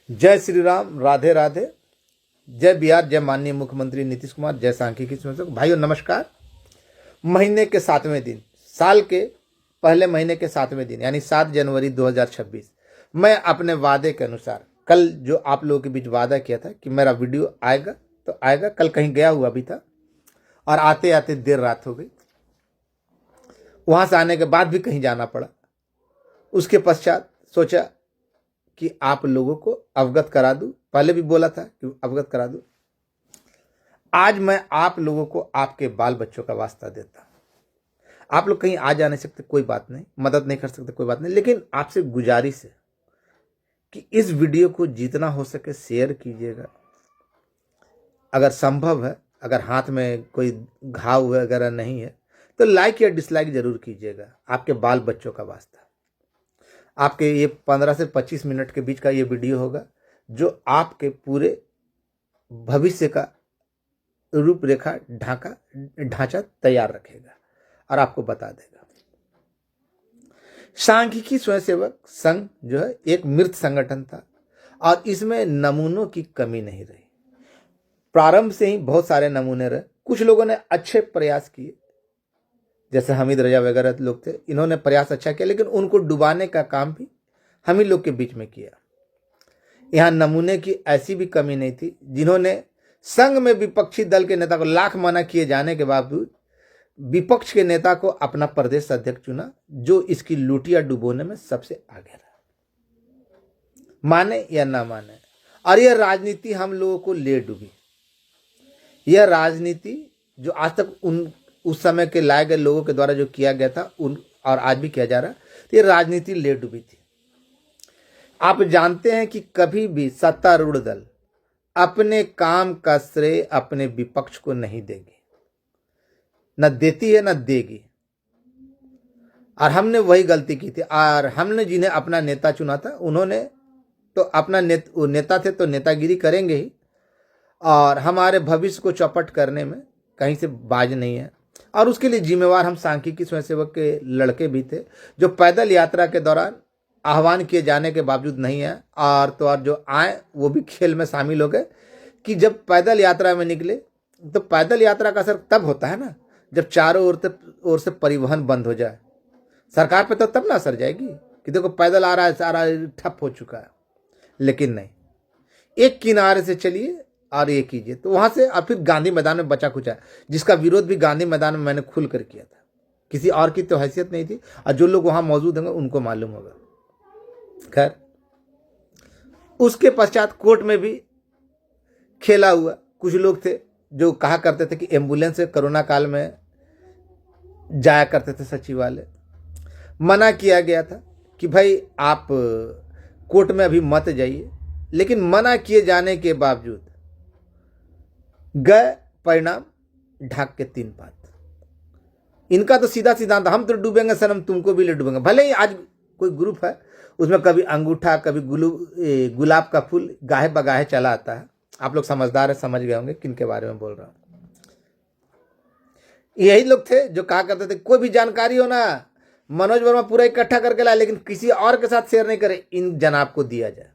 जय श्री राम, राधे राधे। जय बिहार, जय माननीय मुख्यमंत्री नीतीश कुमार, जय सांख्यिकी संशोधक। भाइयों नमस्कार। महीने के 7वें दिन, साल के पहले महीने के 7वें दिन यानी 7 जनवरी 2026, मैं अपने वादे के अनुसार कल जो आप लोगों के बीच वादा किया था कि मेरा वीडियो आएगा तो आएगा, कल कहीं गया हुआ भी था और आते आते देर रात हो गई। वहां से आने के बाद भी कहीं जाना पड़ा। उसके पश्चात सोचा कि आप लोगों को अवगत करा दूं। पहले भी बोला था कि अवगत करा दूं। आज मैं आप लोगों को आपके बाल बच्चों का वास्ता देता हूं। आप लोग कहीं आ जा नहीं सकते, कोई बात नहीं, मदद नहीं कर सकते, कोई बात नहीं, लेकिन आपसे गुजारिश है कि इस वीडियो को जितना हो सके शेयर कीजिएगा। अगर संभव है, अगर हाथ में कोई घाव वगैरह नहीं है तो लाइक या डिसलाइक जरूर कीजिएगा। आपके बाल बच्चों का वास्ता। आपके ये 15 से 25 मिनट के बीच का ये वीडियो होगा जो आपके पूरे भविष्य का रूपरेखा ढांचा तैयार रखेगा और आपको बता देगा। सांख्यिकी स्वयंसेवक संघ जो है एक मृत संगठन था और इसमें नमूनों की कमी नहीं रही। प्रारंभ से ही बहुत सारे नमूने रहे। कुछ लोगों ने अच्छे प्रयास किए, जैसे हमीद रजा वगैरह लोग थे, इन्होंने प्रयास अच्छा किया, लेकिन उनको डुबाने का काम भी हम ही लोग के बीच में किया। यहां नमूने की ऐसी भी कमी नहीं थी जिन्होंने संघ में विपक्षी दल के नेता को लाख मना किए जाने के बावजूद विपक्ष के नेता को अपना प्रदेश अध्यक्ष चुना, जो इसकी लुटिया डुबोने में सबसे आगे रहा। माने या ना माने, और यह राजनीति हम लोगों को ले डूबी। यह राजनीति जो आज तक उस समय के लाए गए लोगों के द्वारा जो किया गया था और आज भी किया जा रहा, तो ये राजनीति ले डूबी थी। आप जानते हैं कि कभी भी सत्तारूढ़ दल अपने काम का श्रेय अपने विपक्ष को नहीं देगी, न देती है न देगी। और हमने वही गलती की थी। और हमने जिन्हें अपना नेता चुना था उन्होंने तो अपना नेता थे तो नेतागिरी करेंगे ही, और हमारे भविष्य को चौपट करने में कहीं से बाज नहीं है। और उसके लिए जिम्मेवार हम सांख्यिकी स्वयंसेवक के लड़के भी थे जो पैदल यात्रा के दौरान आह्वान किए जाने के बावजूद नहीं है, और तो और जो आए वो भी खेल में शामिल हो गए कि जब पैदल यात्रा में निकले तो पैदल यात्रा का असर तब होता है ना जब चारों ओर से परिवहन बंद हो जाए। सरकार पे तो तब ना असर जाएगी कि देखो पैदल आ रहा है, सारा ठप हो चुका है। लेकिन नहीं, एक किनारे से चलिए और ये कीजिए। तो वहां से और फिर गांधी मैदान में बचा खुचा, जिसका विरोध भी गांधी मैदान में मैंने खुलकर किया था। किसी और की तो हैसियत नहीं थी, और जो लोग वहां मौजूद होंगे उनको मालूम होगा। खैर, उसके पश्चात कोर्ट में भी खेला हुआ। कुछ लोग थे जो कहा करते थे कि एम्बुलेंस से कोरोना काल में जाया करते थे सचिवालय। मना किया गया था कि भाई आप कोर्ट में अभी मत जाइए, लेकिन मना किए जाने के बावजूद गए। परिणाम ढाक के 3 पात। इनका तो सीधा सिद्धांत, हम तो डूबेंगे सनम, तुमको भी ले डूबेंगे। भले ही आज कोई ग्रुप है उसमें कभी अंगूठा कभी गुलाब का फूल गाहे बगाहे चला आता है। आप लोग समझदार है, समझ गए होंगे किन के बारे में बोल रहा हूं। यही लोग थे जो कहा करते थे कोई भी जानकारी हो ना मनोज वर्मा पूरा इकट्ठा करके लाए, लेकिन किसी और के साथ शेयर नहीं करे, इन जनाब को दिया जाए।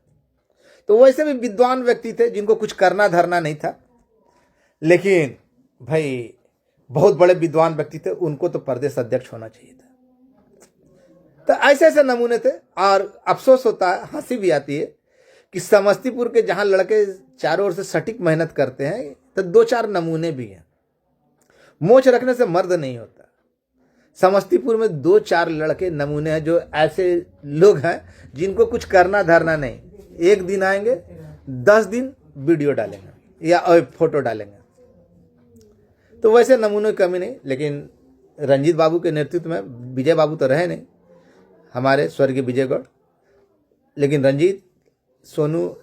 तो वैसे भी विद्वान व्यक्ति थे जिनको कुछ करना धरना नहीं था, लेकिन भाई बहुत बड़े विद्वान व्यक्ति थे, उनको तो प्रदेश अध्यक्ष होना चाहिए था। तो ऐसे ऐसे नमूने थे। और अफसोस होता है, हंसी भी आती है कि समस्तीपुर के जहां लड़के चारों ओर से सटीक मेहनत करते हैं तो 2-4 नमूने भी हैं। मोच रखने से मर्द नहीं होता। समस्तीपुर में 2-4 लड़के नमूने हैं जो ऐसे लोग हैं जिनको कुछ करना धरना नहीं। एक दिन आएंगे, 10 दिन वीडियो डालेंगे या फोटो डालेंगे। तो वैसे नमूनों की कमी नहीं। लेकिन रंजीत बाबू के नेतृत्व में, विजय बाबू तो रहे नहीं हमारे स्वर्गीय विजय गौड़, लेकिन रंजीत, सोनू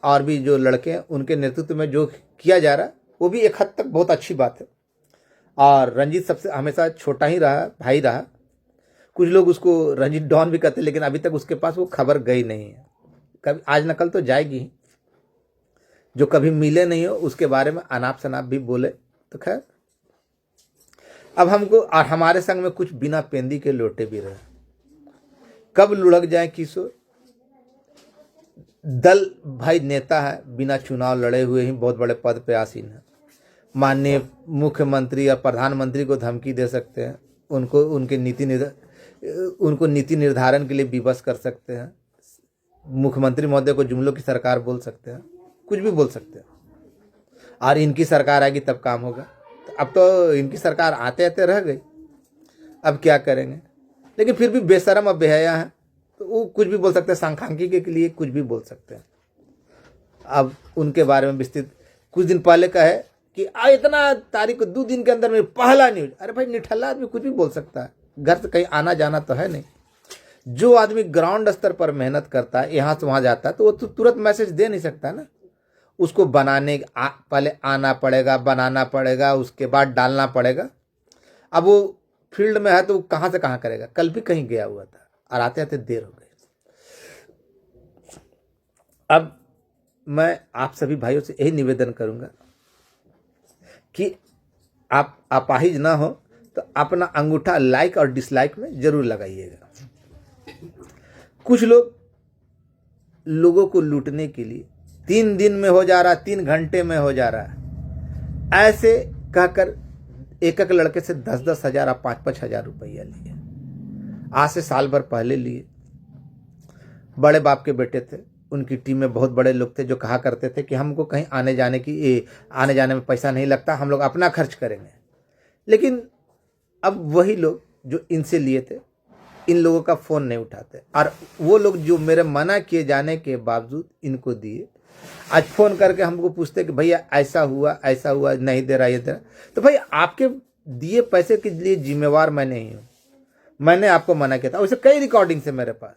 और भी जो लड़के हैं उनके नेतृत्व में जो किया जा रहा वो भी एक हद तक बहुत अच्छी बात है। और रंजीत सबसे हमेशा छोटा ही रहा, भाई रहा। कुछ लोग उसको रंजीत डॉन भी कहते, लेकिन अभी तक उसके पास वो खबर गई नहीं है। कभी आज न कल तो जाएगी। जो कभी मिले नहीं हो उसके बारे में अनाप शनाप भी बोले तो खैर। अब हमको और हमारे संग में कुछ बिना पेंदी के लोटे भी रहे। कब लुढ़क जाए किशोर दल भाई नेता है, बिना चुनाव लड़े हुए ही बहुत बड़े पद पे आसीन है। माननीय मुख्यमंत्री या प्रधानमंत्री को धमकी दे सकते हैं, उनको नीति निर्धारण के लिए विवश कर सकते हैं, मुख्यमंत्री महोदय को जुमलों की सरकार बोल सकते हैं, कुछ भी बोल सकते हैं। और इनकी सरकार आएगी तब काम होगा। अब तो इनकी सरकार आते आते रह गई, अब क्या करेंगे। लेकिन फिर भी बेशरम और बेहया है, तो वो कुछ भी बोल सकते हैं, सांख्यिकी के लिए कुछ भी बोल सकते हैं। अब उनके बारे में विस्तृत कुछ दिन पहले का है कि इतना तारीख को 2 दिन के अंदर में पहला न्यूज। अरे भाई, निठल्ला आदमी कुछ भी बोल सकता है, घर से कहीं आना जाना तो है नहीं। जो आदमी ग्राउंड स्तर पर मेहनत करता है, यहाँ से वहाँ जाता है, तो वो तो तुरंत मैसेज दे नहीं सकता ना। उसको पहले आना पड़ेगा, बनाना पड़ेगा, उसके बाद डालना पड़ेगा। अब वो फील्ड में है तो वो कहाँ से कहाँ करेगा। कल भी कहीं गया हुआ था और आते आते देर हो गई। अब मैं आप सभी भाइयों से यही निवेदन करूंगा कि आप अपाहिज ना हो तो अपना अंगूठा लाइक और डिसलाइक में जरूर लगाइएगा। कुछ लोगों को लूटने के लिए 3 दिन में हो जा रहा, 3 घंटे में हो जा रहा, ऐसे कहकर एक लड़के से 10-10 हजार और 5-5 हजार रुपया लिए। आज से साल भर पहले लिए। बड़े बाप के बेटे थे, उनकी टीम में बहुत बड़े लोग थे जो कहा करते थे कि हमको कहीं आने जाने में पैसा नहीं लगता, हम लोग अपना खर्च करेंगे। लेकिन अब वही लोग जो इनसे लिए थे, इन लोगों का फ़ोन नहीं उठाते, और वो लोग जो मेरे मना किए जाने के बावजूद इनको दिए, आज फ़ोन करके हमको पूछते कि भैया ऐसा हुआ, नहीं दे रहा, ये दे रहा। तो भाई, आपके दिए पैसे के लिए जिम्मेवार मैं नहीं हूँ। मैंने आपको मना किया था। वैसे कई रिकॉर्डिंग्स है मेरे पास,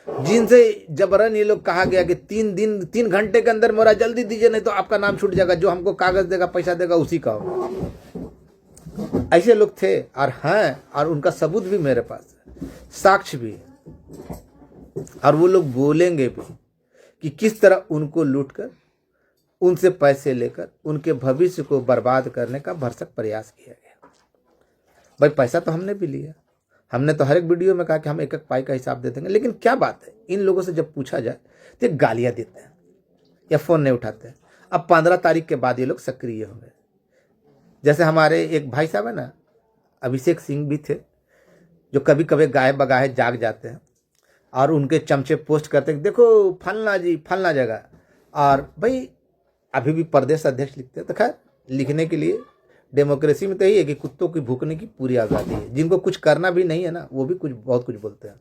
जिनसे जबरन ये लोग कहा गया कि 3 घंटे के अंदर मेरा जल्दी दीजिए, नहीं तो आपका नाम छूट जाएगा, जो हमको कागज देगा, पैसा देगा, उसी का होगा। ऐसे लोग थे और हैं, और उनका सबूत भी मेरे पास है, साक्ष्य भी है। और वो लोग बोलेंगे भी कि किस तरह उनको लूटकर, उनसे पैसे लेकर उनके भविष्य को बर्बाद करने का भरसक प्रयास किया गया। भाई, पैसा तो हमने भी लिया, हमने तो हर एक वीडियो में कहा कि हम एक पाई का हिसाब दे देंगे। लेकिन क्या बात है, इन लोगों से जब पूछा जाए तो गालियां देते हैं या फ़ोन नहीं उठाते हैं। अब 15 तारीख के बाद ये लोग सक्रिय हो गए। जैसे हमारे एक भाई साहब है ना, अभिषेक सिंह भी थे, जो कभी कभी गाये बगाहे जाग जाते हैं और उनके चमचे पोस्ट करते हैं, देखो फलना जी फलना जगह। और भाई, अभी भी प्रदेश अध्यक्ष लिखते हैं, तो खैर लिखने के लिए डेमोक्रेसी में तो यही है कि कुत्तों की भूकने की पूरी आज़ादी है। जिनको कुछ करना भी नहीं है ना, वो भी बहुत कुछ बोलते हैं।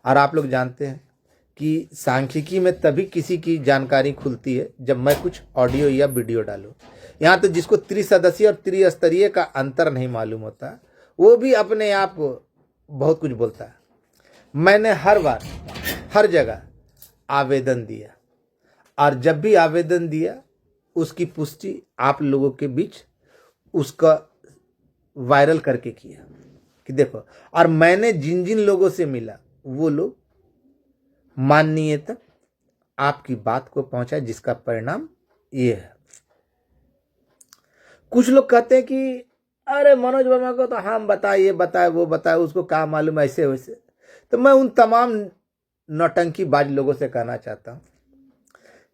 और आप लोग जानते हैं कि सांख्यिकी में तभी किसी की जानकारी खुलती है जब मैं कुछ ऑडियो या वीडियो डालूं। यहाँ तो जिसको त्रिसदस्यीय और त्रिस्तरीय का अंतर नहीं मालूम होता, वो भी अपने आप बहुत कुछ बोलता है। मैंने हर बार हर जगह आवेदन दिया, और जब भी आवेदन दिया उसकी पुष्टि आप लोगों के बीच उसका वायरल करके किया कि देखो। और मैंने जिन जिन लोगों से मिला, वो लोग माननीय तक आपकी बात को पहुंचा, जिसका परिणाम ये है। कुछ लोग कहते हैं कि अरे मनोज वर्मा को तो हम बताए, ये बताए, वो बताए, उसको क्या मालूम, ऐसे वैसे। तो मैं उन तमाम नौटंकीबाज लोगों से कहना चाहता हूं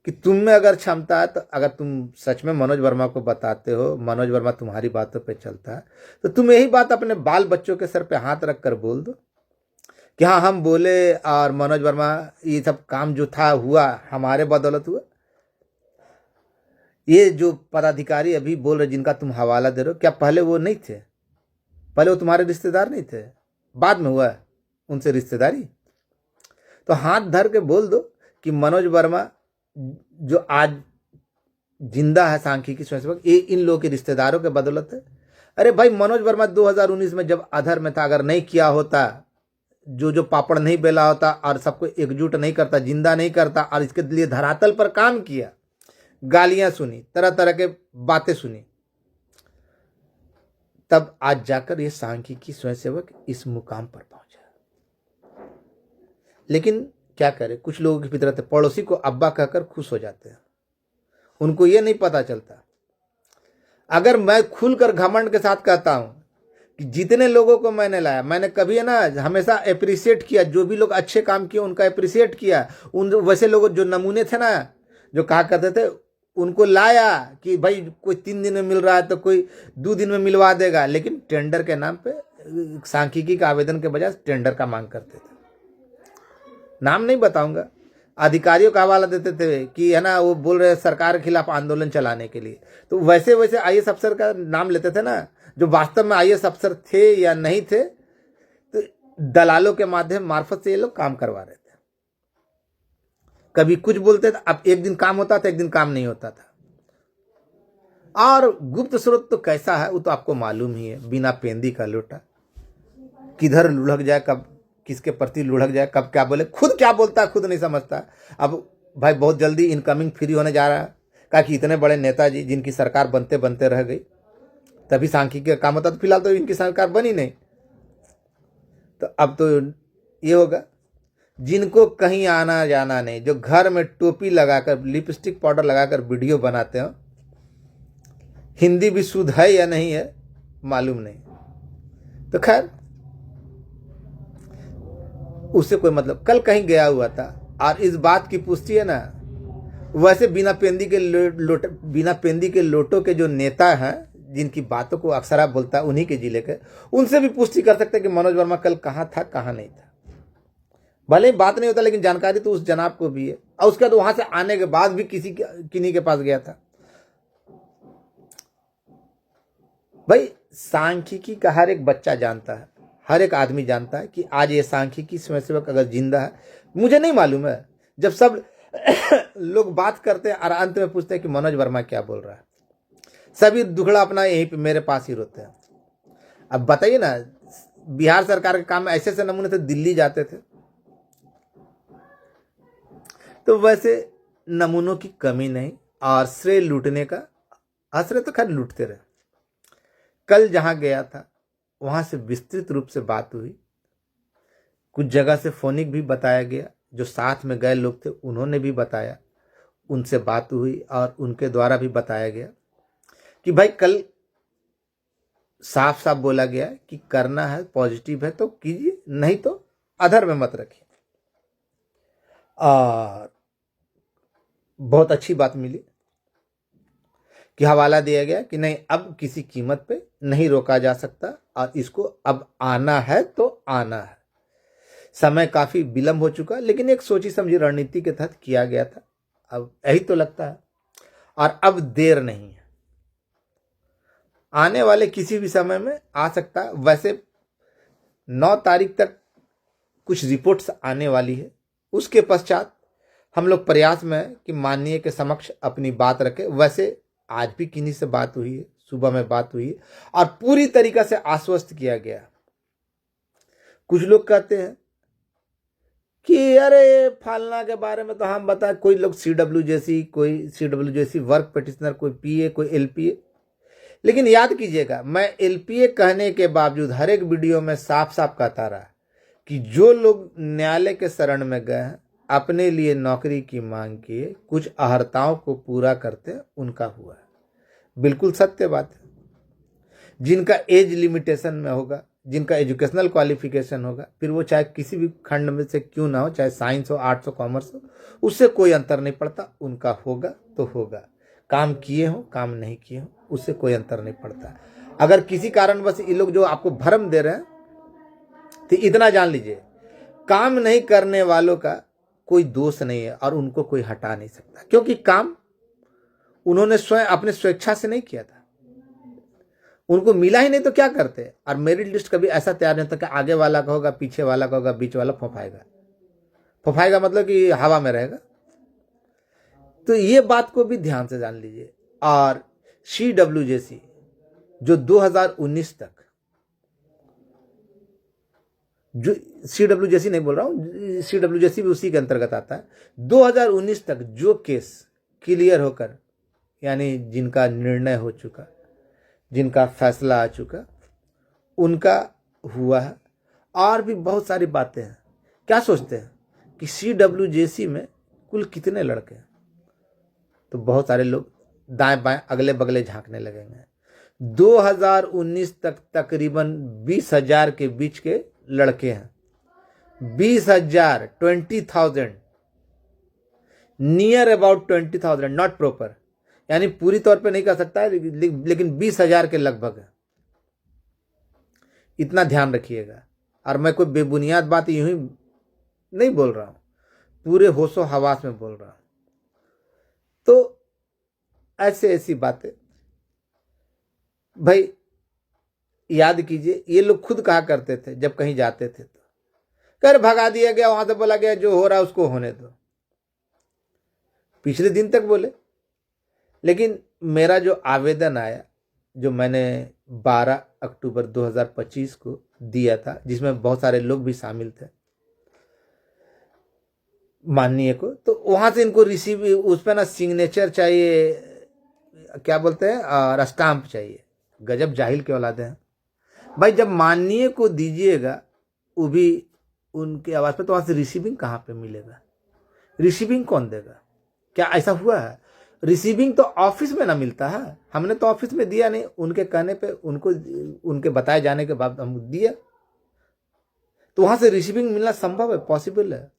कि तुम में अगर क्षमता है, तो अगर तुम सच में मनोज वर्मा को बताते हो, मनोज वर्मा तुम्हारी बातों पे चलता है, तो तुम यही बात अपने बाल बच्चों के सर पे हाथ रख कर बोल दो कि हाँ, हम बोले और मनोज वर्मा ये सब काम जो था हुआ, हमारे बदौलत हुआ। ये जो पदाधिकारी अभी बोल रहे, जिनका तुम हवाला दे रहे हो, क्या पहले वो नहीं थे? पहले वो तुम्हारे रिश्तेदार नहीं थे? बाद में हुआ उनसे रिश्तेदारी? तो हाथ धर के बोल दो कि मनोज वर्मा जो आज जिंदा है सांख्यिकी स्वयंसेवक, ये इन लोगों के रिश्तेदारों के बदौलत है। अरे भाई, मनोज वर्मा 2019 में जब अधर में था, अगर नहीं किया होता, जो पापड़ नहीं बेला होता और सबको एकजुट नहीं करता, जिंदा नहीं करता, और इसके लिए धरातल पर काम किया, गालियां सुनी, तरह तरह के बातें सुनी, तब आज जाकर ये सांख्यिकी स्वयंसेवक इस मुकाम पर पहुंचा। लेकिन क्या करें, कुछ लोगों की फितरत है, पड़ोसी को अब्बा कहकर खुश हो जाते हैं। उनको ये नहीं पता चलता, अगर मैं खुलकर घमंड के साथ कहता हूं कि जितने लोगों को मैंने लाया, मैंने कभी है ना हमेशा अप्रिशिएट किया, जो भी लोग अच्छे काम किए उनका अप्रिशिएट किया। उन वैसे लोग जो नमूने थे ना, जो कहा करते थे, उनको लाया कि भाई कोई 3 दिन में मिल रहा है तो कोई 2 दिन में मिलवा देगा, लेकिन टेंडर के नाम पे सांख्यिकी का आवेदन के बजाय टेंडर का मांग करते थे। नाम नहीं बताऊंगा, अधिकारियों का हवाला देते थे कि है ना वो बोल रहे सरकार के खिलाफ आंदोलन चलाने के लिए। तो वैसे वैसे आईएएस अफसर का नाम लेते थे ना, जो वास्तव में आईएएस अफसर थे या नहीं थे, तो दलालों के माध्यम मार्फत से ये लोग काम करवा रहे थे। कभी कुछ बोलते थे, अब एक दिन काम होता था, एक दिन काम नहीं होता था। और गुप्त स्रोत तो कैसा है वो तो आपको मालूम ही है, बिना पेंदी का लोटा, किधर लुढ़क जाए, कब किसके प्रति लुढ़क जाए, कब क्या बोले, खुद क्या बोलता है खुद नहीं समझता। अब भाई बहुत जल्दी इनकमिंग फ्री होने जा रहा है, कहा कि इतने बड़े नेताजी जिनकी सरकार बनते बनते रह गई, तभी सांख्यिकी का काम होता, तो फिलहाल तो इनकी सरकार बनी नहीं। तो अब तो ये होगा, जिनको कहीं आना जाना नहीं, जो घर में टोपी लगाकर लिपस्टिक पाउडर लगाकर वीडियो बनाते हो, हिंदी भी शुद्ध है या नहीं है मालूम नहीं। तो खैर उससे कोई मतलब, कल कहीं गया हुआ था और इस बात की पुष्टि है ना, वैसे बिना पेंदी के लोटों के जो नेता हैं, जिनकी बातों को अक्सर बोलता है उन्हीं के जिले के, उनसे भी पुष्टि कर सकते हैं कि मनोज वर्मा कल कहाँ था कहाँ नहीं था। भले ही बात नहीं होता, लेकिन जानकारी तो उस जनाब को भी है। और उसके बाद वहां से आने के बाद भी किन्हीं के पास गया था। भाई सांख्यिकी का हर एक बच्चा जानता है, हर एक आदमी जानता है कि आज ये सांख्यिकी स्वयंसेवक अगर जिंदा है, मुझे नहीं मालूम है। जब सब लोग बात करते हैं और अंत में पूछते हैं कि मनोज वर्मा क्या बोल रहा है, सभी दुखड़ा अपना यहीं पे मेरे पास ही रोते हैं। अब बताइए ना, बिहार सरकार के काम में ऐसे ऐसे नमूने थे, दिल्ली जाते थे। तो वैसे नमूनों की कमी नहीं, और श्रेय लूटने का, आश्रय तो खैर लूटते रहे। कल जहां गया था वहां से विस्तृत रूप से बात हुई, कुछ जगह से फोनिक भी बताया गया, जो साथ में गए लोग थे उन्होंने भी बताया, उनसे बात हुई और उनके द्वारा भी बताया गया कि भाई कल साफ साफ बोला गया कि करना है, पॉजिटिव है तो कीजिए, नहीं तो अधर में मत रखिए। और बहुत अच्छी बात मिली कि हवाला दिया गया कि नहीं, अब किसी कीमत पे नहीं रोका जा सकता और इसको अब आना है तो आना है। समय काफी विलंब हो चुका, लेकिन एक सोची समझी रणनीति के तहत किया गया था। अब यही तो लगता है, और अब देर नहीं है, आने वाले किसी भी समय में आ सकता है। वैसे 9 तारीख तक कुछ रिपोर्ट्स आने वाली है, उसके पश्चात हम लोग प्रयास में हैं कि माननीय के समक्ष अपनी बात रखें। वैसे आज भी किन्हीं से बात हुई है, सुबह में बात हुई है और पूरी तरीका से आश्वस्त किया गया। कुछ लोग कहते हैं कि अरे फालना के बारे में तो हम बताएं, कोई लोग CWJC वर्क पिटिशनर, कोई PA, कोई LPA। लेकिन याद कीजिएगा, मैं LPA कहने के बावजूद हर एक वीडियो में साफ साफ कहता रहा कि जो लोग न्यायालय के शरण में गए हैं, अपने लिए नौकरी की मांग किए, कुछ अहर्ताओं को पूरा करते, उनका हुआ है। बिल्कुल सत्य बात है। जिनका एज लिमिटेशन में होगा, जिनका एजुकेशनल क्वालिफिकेशन होगा, फिर वो चाहे किसी भी खंड में से क्यों ना हो, चाहे साइंस हो, आर्ट्स हो, कॉमर्स हो, उससे कोई अंतर नहीं पड़ता, उनका होगा तो होगा। काम किए हो, काम नहीं किए हो, उससे कोई अंतर नहीं पड़ता। अगर किसी कारण बस ये लोग जो आपको भ्रम दे रहे हैं, तो इतना जान लीजिए, काम नहीं करने वालों का कोई दोष नहीं है और उनको कोई हटा नहीं सकता, क्योंकि काम उन्होंने स्वयं अपने स्वेच्छा से नहीं किया था, उनको मिला ही नहीं तो क्या करते। और मेरिट लिस्ट कभी ऐसा तैयार नहीं होता कि आगे वाला का होगा, पीछे वाला का होगा, बीच वाला फुफाएगा मतलब कि हवा में रहेगा। तो ये बात को भी ध्यान से जान लीजिए। और CWJC जो 2019 तक, जो CWJC नहीं बोल रहा हूं, CWJC भी उसी के अंतर्गत आता है, 2019 तक जो केस क्लियर होकर, यानी जिनका निर्णय हो चुका, जिनका फैसला आ चुका, उनका हुआ है। और भी बहुत सारी बातें हैं। क्या सोचते हैं कि CWJC में कुल कितने लड़के हैं? तो बहुत सारे लोग दाएं बाएं अगले बगले झांकने लगेंगे। 2019 तक तकरीबन 20,000 के बीच के लड़के हैं। 20,000, 20,000, नियर अबाउट 20,000, नॉट प्रॉपर, यानी पूरी तौर पे नहीं कह सकता है, लेकिन 20,000 के लगभग है। इतना ध्यान रखिएगा। और मैं कोई बेबुनियाद बात यूं ही नहीं बोल रहा हूं, पूरे होशो हवास में बोल रहा हूं। तो ऐसे ऐसी बातें भाई याद कीजिए। ये लोग खुद कहा करते थे जब कहीं जाते थे तो, कर भगा दिया गया, वहां से बोला गया जो हो रहा है उसको होने दो। पिछले दिन तक बोले, लेकिन मेरा जो आवेदन आया, जो मैंने 12 अक्टूबर 2025 को दिया था, जिसमें बहुत सारे लोग भी शामिल थे माननीय को, तो वहां से इनको रिसीव, उस पर ना सिग्नेचर चाहिए, क्या बोलते हैं, और स्टाम्प चाहिए। गजब जाहिल के औलादे हैं भाई। जब माननीय को दीजिएगा वो भी उनके आवाज पे, तो वहां से रिसीविंग कहां पे मिलेगा? रिसीविंग कौन देगा? क्या ऐसा हुआ है? रिसीविंग तो ऑफिस में ना मिलता है। हमने तो ऑफिस में दिया नहीं, उनके कहने पे, उनको उनके बताए जाने के बाद हम दिया, तो वहां से रिसीविंग मिलना संभव है, पॉसिबल है।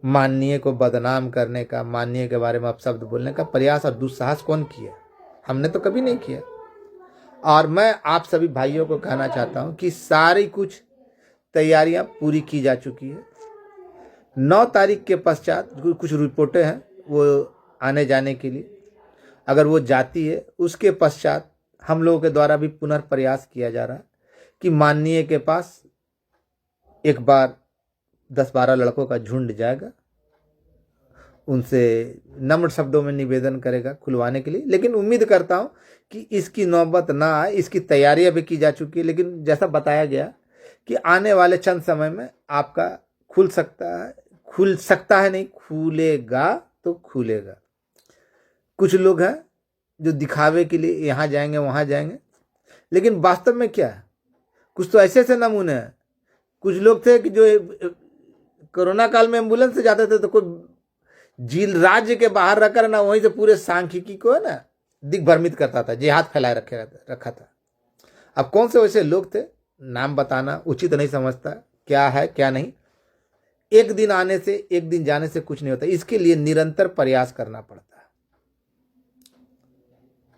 माननीय को बदनाम करने का, माननीय के बारे में अपशब्द बोलने का प्रयास और दुस्साहस कौन किया? हमने तो कभी नहीं किया। और मैं आप सभी भाइयों को कहना चाहता हूं कि सारी कुछ तैयारियां पूरी की जा चुकी है। 9 तारीख के पश्चात कुछ रिपोर्टें हैं वो आने जाने के लिए, अगर वो जाती है उसके पश्चात हम लोगों के द्वारा भी पुनर्प्रयास किया जा रहा है कि माननीय के पास एक बार 10-12 लड़कों का झुंड जाएगा, उनसे नम्र शब्दों में निवेदन करेगा खुलवाने के लिए। लेकिन उम्मीद करता हूं कि इसकी नौबत ना आए, इसकी तैयारियां भी की जा चुकी है। लेकिन जैसा बताया गया कि आने वाले चंद समय में आपका खुल सकता है नहीं, खुलेगा तो खुलेगा। कुछ लोग हैं जो दिखावे के लिए यहां जाएंगे वहां जाएंगे, लेकिन वास्तव में क्या है? कुछ तो ऐसे ऐसे नमूने हैं। कुछ लोग थे कि जो कोरोना काल में एम्बुलेंस से जाते थे तो कोई झील राज्य के बाहर रखकर ना वहीं से पूरे सांख्यिकी को है ना दिग्भ्रमित करता था, जिहाद फैलाए रखा था। अब कौन से वैसे लोग थे, नाम बताना उचित नहीं समझता, क्या है क्या नहीं। एक दिन आने से, एक दिन जाने से कुछ नहीं होता, इसके लिए निरंतर प्रयास करना पड़ता है।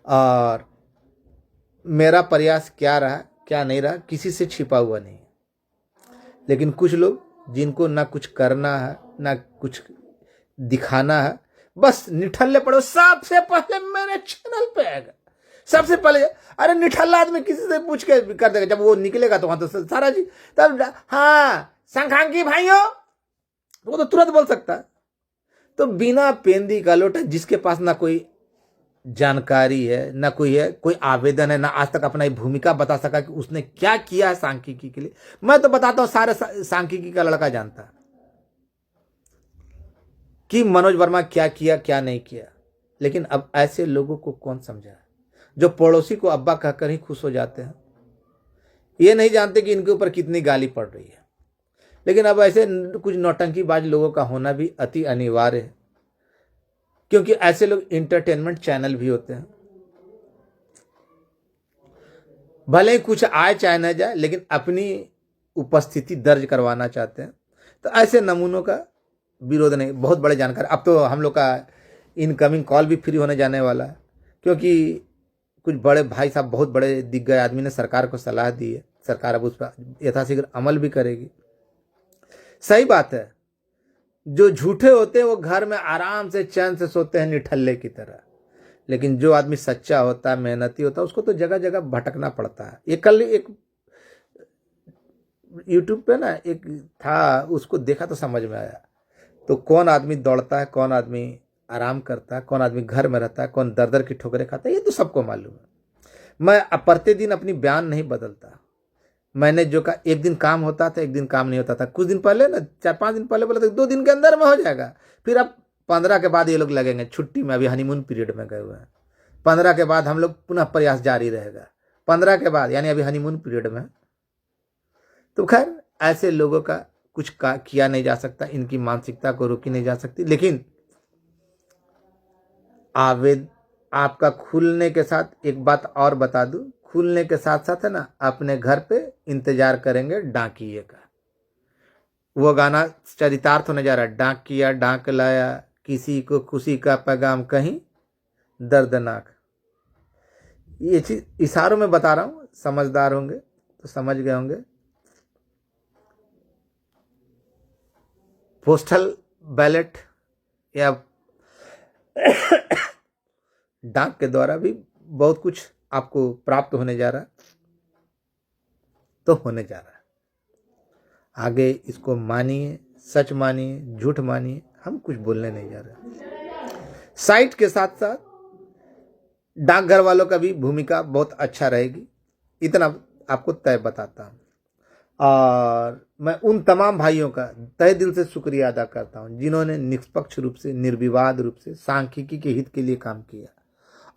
और मेरा प्रयास क्या रहा क्या नहीं रहा किसी से छिपा हुआ नहीं। लेकिन कुछ लोग जिनको ना कुछ करना है ना कुछ दिखाना है, बस निठल्ले पड़ो। सबसे पहले मेरे चैनल पे आएगा, सबसे पहले। अरे निठल्ला आदमी किसी से पूछ के कर देगा, जब वो निकलेगा तो वहां तो सारा जी तब, हाँ संखांकी भाइयों, वो तो तुरंत बोल सकता है। तो बिना पेंदी का लोटा, जिसके पास ना कोई जानकारी है ना कोई आवेदन है, ना आज तक अपना भूमिका बता सका कि उसने क्या किया है सांख्यिकी के लिए। मैं तो बताता हूं, सारे सांख्यिकी का लड़का जानता है कि मनोज वर्मा क्या किया क्या नहीं किया। लेकिन अब ऐसे लोगों को कौन समझाए जो पड़ोसी को अब्बा कहकर ही खुश हो जाते हैं, ये नहीं जानते कि इनके ऊपर कितनी गाली पड़ रही है। लेकिन अब ऐसे कुछ नौटंकीबाज लोगों का होना भी अति अनिवार्य है, क्योंकि ऐसे लोग इंटरटेनमेंट चैनल भी होते हैं। भले ही कुछ आए चाहे न जाए, लेकिन अपनी उपस्थिति दर्ज करवाना चाहते हैं। तो ऐसे नमूनों का विरोध नहीं। बहुत बड़े जानकार, अब तो हम लोग का इनकमिंग कॉल भी फ्री होने जाने वाला है, क्योंकि कुछ बड़े भाई साहब, बहुत बड़े दिग्गज आदमी ने सरकार को सलाह दी है। सरकार अब उस पर यथाशीघ्र अमल भी करेगी। सही बात है, जो झूठे होते हैं वो घर में आराम से चैन से सोते हैं निठल्ले की तरह, लेकिन जो आदमी सच्चा होता है, मेहनती होता है, उसको तो जगह जगह भटकना पड़ता है। ये कल एक यूट्यूब पे ना एक था, उसको देखा तो समझ में आया। तो कौन आदमी दौड़ता है, कौन आदमी आराम करता है, कौन आदमी घर में रहता है, कौन दर दर की ठोकरें खाता है, ये तो सबको मालूम है। मैं प्रतिदिन अपनी बयान नहीं बदलता। मैंने जो कहा, एक दिन काम होता था, एक दिन काम नहीं होता था। कुछ दिन पहले ना, 4-5 दिन पहले बोला था 2 दिन के अंदर में हो जाएगा। फिर अब 15 के बाद ये लोग लगेंगे छुट्टी में, अभी हनीमून पीरियड में गए हुए हैं। 15 के बाद हम लोग पुनः प्रयास जारी रहेगा। 15 के बाद यानी अभी हनीमून पीरियड में। तो खैर, ऐसे लोगों का कुछ किया नहीं जा सकता, इनकी मानसिकता को रोकी नहीं जा सकती। लेकिन आपका खुलने के साथ एक बात और बता दूं, खुलने के साथ साथ है ना, अपने घर पे इंतजार करेंगे डाकिये का। वो गाना चरितार्थ होने जा रहा है, डाकिया डाक लाया, किसी को खुशी का पैगाम कहीं दर्दनाक। ये चीज इशारों में बता रहा हूं, समझदार होंगे तो समझ गए होंगे। पोस्टल बैलेट या डाक के द्वारा भी बहुत कुछ आपको प्राप्त होने जा रहा है, तो होने जा रहा है। आगे इसको मानिए, सच मानिए, झूठ मानिए, हम कुछ बोलने नहीं जा रहे। साइट के साथ साथ डाकघर वालों का भी भूमिका बहुत अच्छा रहेगी, इतना आपको तय बताता हूं। और मैं उन तमाम भाइयों का तहे दिल से शुक्रिया अदा करता हूं जिन्होंने निष्पक्ष रूप से, निर्विवाद रूप से सांख्यिकी के हित के लिए काम किया।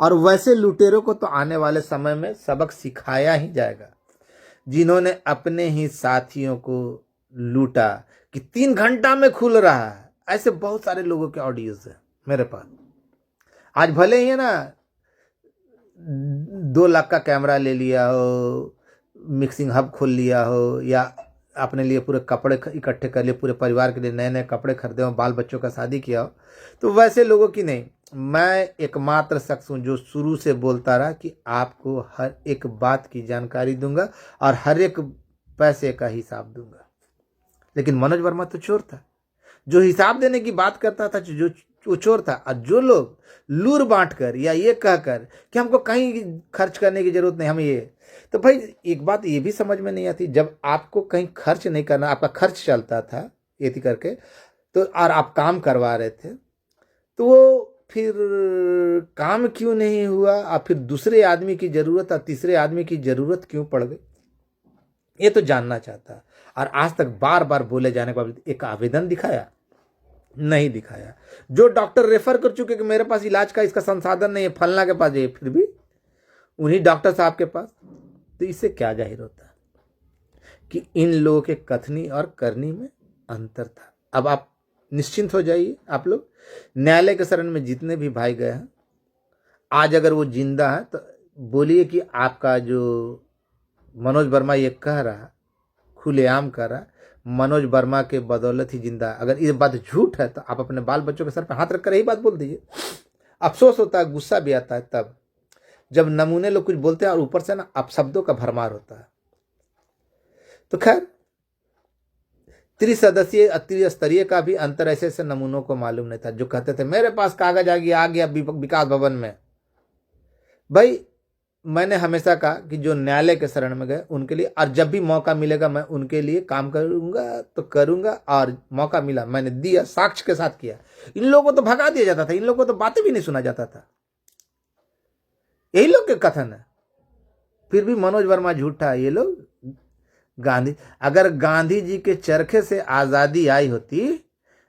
और वैसे लुटेरों को तो आने वाले समय में सबक सिखाया ही जाएगा, जिन्होंने अपने ही साथियों को लूटा कि 3 घंटा में खुल रहा है। ऐसे बहुत सारे लोगों के ऑडियोज है मेरे पास। आज भले ही है ना 2 लाख का कैमरा ले लिया हो, मिक्सिंग हब खोल लिया हो, या अपने लिए पूरे कपड़े इकट्ठे कर लिए, पूरे परिवार के लिए नए नए कपड़े खरीदे हो, बाल बच्चों का शादी किया हो, तो वैसे लोगों की नहीं। मैं एकमात्र शख्स हूं जो शुरू से बोलता रहा कि आपको हर एक बात की जानकारी दूंगा और हर एक पैसे का हिसाब दूंगा। लेकिन मनोज वर्मा तो चोर था, जो हिसाब देने की बात करता था, जो वो चोर था। और जो लोग लूर बांट कर या ये कहकर कि हमको कहीं खर्च करने की जरूरत नहीं, हम ये, तो भाई एक बात ये भी समझ में नहीं आती, जब आपको कहीं खर्च नहीं करना, आपका खर्च चलता था ये थी करके, तो और आप काम करवा रहे थे, तो वो फिर काम क्यों नहीं हुआ, और फिर दूसरे आदमी की जरूरत और तीसरे आदमी की जरूरत क्यों पड़ गई, ये तो जानना चाहता। और आज तक बार बार बोले जाने के बाद एक आवेदन दिखाया नहीं दिखाया। जो डॉक्टर रेफर कर चुके कि मेरे पास इलाज का इसका संसाधन नहीं है, फलना के पास जाइए, फिर भी उन्हीं डॉक्टर साहब के पास। तो इससे क्या जाहिर होता है कि इन लोगों के कथनी और करनी में अंतर था। अब आप निश्चिंत हो जाइए, आप लोग न्यायालय के शरण में जितने भी भाई गए हैं, आज अगर वो जिंदा है तो बोलिए कि आपका जो मनोज वर्मा ये कह रहा, खुलेआम कह रहा, मनोज वर्मा के बदौलत ही जिंदा। अगर ये बात झूठ है तो आप अपने बाल बच्चों के सर पे हाथ रखकर यही बात बोल दीजिए। अफसोस होता है, गुस्सा भी आता है तब जब नमूने लोग कुछ बोलते हैं और ऊपर से ना अपशब्दों का भरमार होता है। तो खैर, त्रिसदस्यीय त्रिस्तरीय का भी अंतर ऐसे ऐसे नमूनों को मालूम नहीं था, जो कहते थे मेरे पास कागज आ गया विकास भवन में। भाई मैंने हमेशा कहा कि जो न्यायालय के शरण में गए उनके लिए, और जब भी मौका मिलेगा मैं उनके लिए काम करूंगा तो करूंगा, और मौका मिला मैंने दिया, साक्ष्य के साथ किया। इन लोगों को तो भगा दिया जाता था, इन लोगों को तो बातें भी नहीं सुना जाता था, यही लोग के कथन है। फिर भी मनोज वर्मा झूठा, ये लोग गांधी, अगर गांधी जी के चरखे से आजादी आई होती,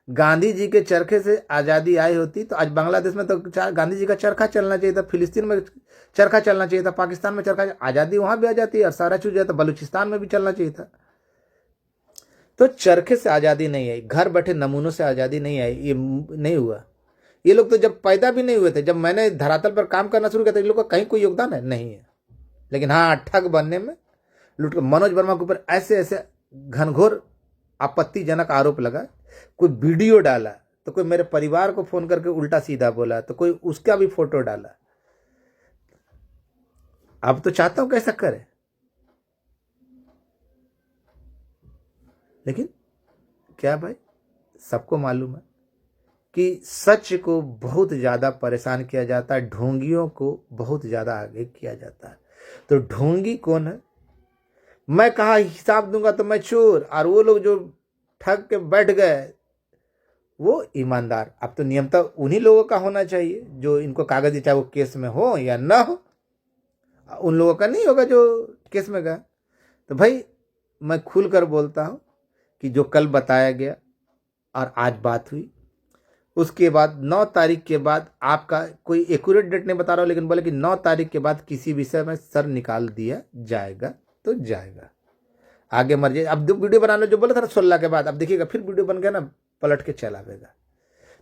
गांधी जी के चरखे से आजादी आई होती तो आज बांग्लादेश में तो गांधी जी का चरखा चलना चाहिए था, फिलिस्तीन में चरखा चलना चाहिए था, पाकिस्तान में चरखा, आजादी वहां भी आ जाती और सारा चीज जाता, बलूचिस्तान में भी चलना चाहिए था। तो चरखे से आजादी नहीं आई, घर बैठे नमूनों से आजादी नहीं आई, ये नहीं हुआ। ये लोग तो जब पैदा भी नहीं हुए थे, जब मैंने धरातल पर काम करना शुरू किया था, इन लोग का कहीं कोई योगदान है नहीं है। लेकिन हाँ, ठग बनने में, लूट मनोज वर्मा के ऊपर ऐसे ऐसे घनघोर आपत्तिजनक आरोप लगा। कोई वीडियो डाला तो कोई मेरे परिवार को फोन करके उल्टा सीधा बोला, तो कोई उसका भी फोटो डाला। अब तो चाहता हूं कैसा करे, लेकिन क्या भाई, सबको मालूम है कि सच को बहुत ज्यादा परेशान किया जाता है, ढोंगियों को बहुत ज्यादा आगे किया जाता है। तो ढोंगी कौन है? मैं कहा हिसाब दूंगा तो मैं चोर, और वो लोग जो ठग के बैठ गए वो ईमानदार। अब तो नियमता उन्हीं लोगों का होना चाहिए जो इनको कागज, चाहे वो केस में हो या ना हो, उन लोगों का नहीं होगा जो केस में गया। तो भाई मैं खुलकर बोलता हूं कि जो कल बताया गया और आज बात हुई, उसके बाद 9 तारीख के बाद, आपका कोई एक्यूरेट डेट नहीं बता रहा हूं, लेकिन बोले कि 9 तारीख के बाद किसी विषय में सर निकाल दिया जाएगा तो जाएगा, आगे मर जाए। अब वीडियो बनाने जो बोला था 16 के बाद, अब देखिएगा फिर वीडियो बन गया ना, पलट के चला आएगा।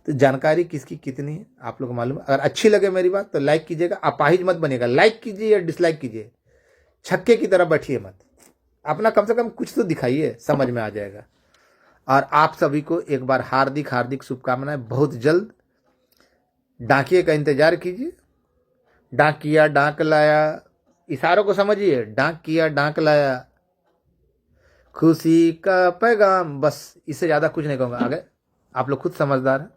तो जानकारी किसकी कितनी है आप लोग को मालूम है। अगर अच्छी लगे मेरी बात तो लाइक कीजिएगा, अपाहिज मत बनिएगा, लाइक कीजिए या डिसलाइक कीजिए, छक्के की तरह बैठिए मत, अपना कम से कम कुछ तो दिखाइए, समझ में आ जाएगा। और आप सभी को एक बार हार्दिक हार्दिक शुभकामनाएं। बहुत जल्द डाकिए का इंतजार कीजिए। डाक किया डाक लाया, इशारों को समझिए, डाक किया डाक लाया, खुशी का पैगाम, बस इससे ज्यादा कुछ नहीं कहूंगा। आगे आप लोग खुद समझदार हैं।